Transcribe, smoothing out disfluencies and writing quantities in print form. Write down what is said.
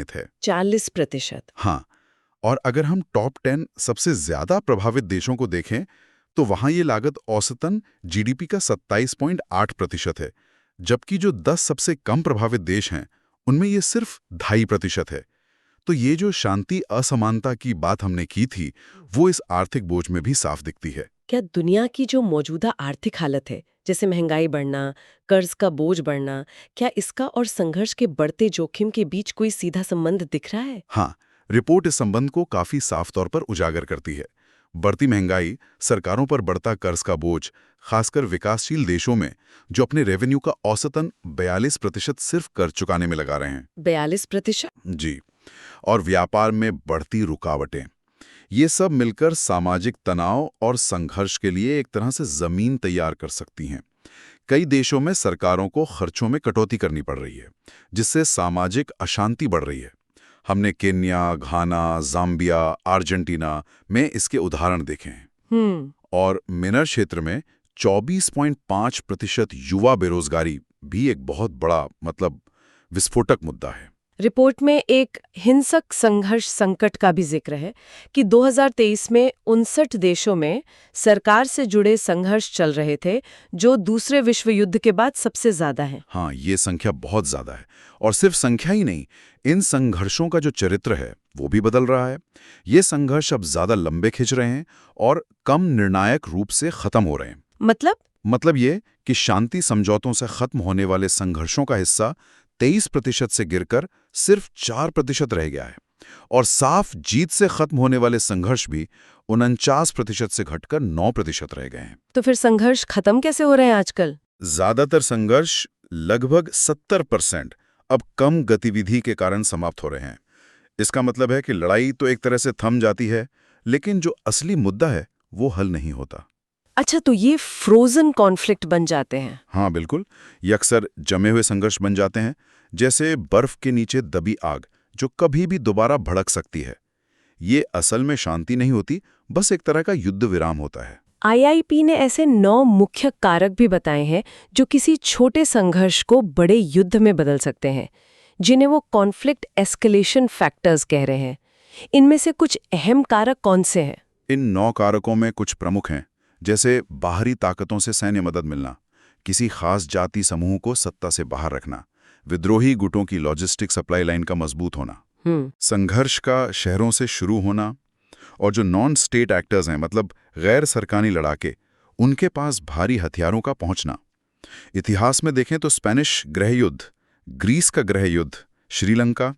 प्रमाणित है। 40%? हाँ, और अगर हम टॉप 10 सबसे ज्यादा प्रभावित देशों को देखें तो वहां ये लागत औसतन जीडीपी का 27.8% है, जबकि जो 10 सबसे कम प्रभावित देश हैं उनमें ये सिर्फ 2.5% है। तो ये जो शांति असमानता की बात हमने की थी वो इस आर्थिक बोझ में भी साफ दिखती है। क्या दुनिया की जो मौजूदा आर्थिक हालत है, जैसे महंगाई बढ़ना, कर्ज का बोझ बढ़ना, क्या इसका और संघर्ष के बढ़ते जोखिम के बीच कोई सीधा संबंध दिख रहा है? हाँ, रिपोर्ट इस संबंध को काफी साफ तौर पर उजागर करती है। बढ़ती महंगाई, सरकारों पर बढ़ता कर्ज का बोझ, खासकर विकासशील देशों में जो अपने रेवेन्यू का औसतन 42% सिर्फ कर चुकाने में लगा रहे हैं। 42%? जी, और व्यापार में बढ़ती रुकावटें, ये सब मिलकर सामाजिक तनाव और संघर्ष के लिए एक तरह से जमीन तैयार कर सकती हैं। कई देशों में सरकारों को खर्चों में कटौती करनी पड़ रही है, जिससे सामाजिक अशांति बढ़ रही है। हमने केन्या, घाना, जाम्बिया, अर्जेंटीना में इसके उदाहरण देखे हैं। और मिनर क्षेत्र में 24.5% युवा बेरोजगारी भी एक बहुत बड़ा विस्फोटक मुद्दा है। रिपोर्ट में एक हिंसक संघर्ष संकट का भी जिक्र है कि 2023 में 59 देशों में सरकार से जुड़े संघर्ष चल रहे थे, जो दूसरे विश्व युद्ध के बाद सबसे ज्यादा है। हाँ, ये संख्या बहुत ज्यादा है। और सिर्फ संख्या ही नहीं, इन संघर्षों का जो चरित्र है वो भी बदल रहा है। ये संघर्ष अब ज्यादा लंबे खिंच रहे हैं और कम निर्णायक रूप से खत्म हो रहे हैं। मतलब ये कि शांति समझौतों से खत्म होने वाले संघर्षों का हिस्सा 23% से गिरकर सिर्फ 4% रह गया है, और साफ जीत से खत्म होने वाले संघर्ष भी 49% से घटकर 9% रह गए हैं। तो फिर संघर्ष खत्म कैसे हो रहे हैं आजकल? ज्यादातर संघर्ष, लगभग 70%, अब कम गतिविधि के कारण समाप्त हो रहे हैं। इसका मतलब है कि लड़ाई तो एक तरह से थम जाती है, लेकिन जो असली मुद्दा है वो हल नहीं होता। अच्छा, तो ये फ्रोजन कॉन्फ्लिक्ट बन जाते हैं? हाँ बिल्कुल, ये अक्सर जमे हुए संघर्ष बन जाते हैं, जैसे बर्फ के नीचे दबी आग जो कभी भी दोबारा भड़क सकती है। ये असल में शांति नहीं होती, बस एक तरह का युद्ध विराम होता है। आईआईपी ने ऐसे 9 मुख्य कारक भी बताए हैं जो किसी छोटे संघर्ष को बड़े युद्ध में बदल सकते हैं, जिन्हें वो कॉन्फ्लिक्ट एस्केलेशन फैक्टर्स कह रहे हैं। इनमें से कुछ अहम कारक कौन से हैं? इन 9 कारकों में कुछ प्रमुख हैं, जैसे बाहरी ताकतों से सैन्य मदद मिलना, किसी खास जाति समूह को सत्ता से बाहर रखना, विद्रोही गुटों की लॉजिस्टिक सप्लाई लाइन का मजबूत होना, संघर्ष का शहरों से शुरू होना, और जो नॉन स्टेट एक्टर्स हैं, गैर सरकारी लड़ाके, उनके पास भारी हथियारों का पहुंचना। इतिहास में देखें तो स्पेनिश गृह युद्ध, ग्रीस का गृह युद्ध, श्रीलंका,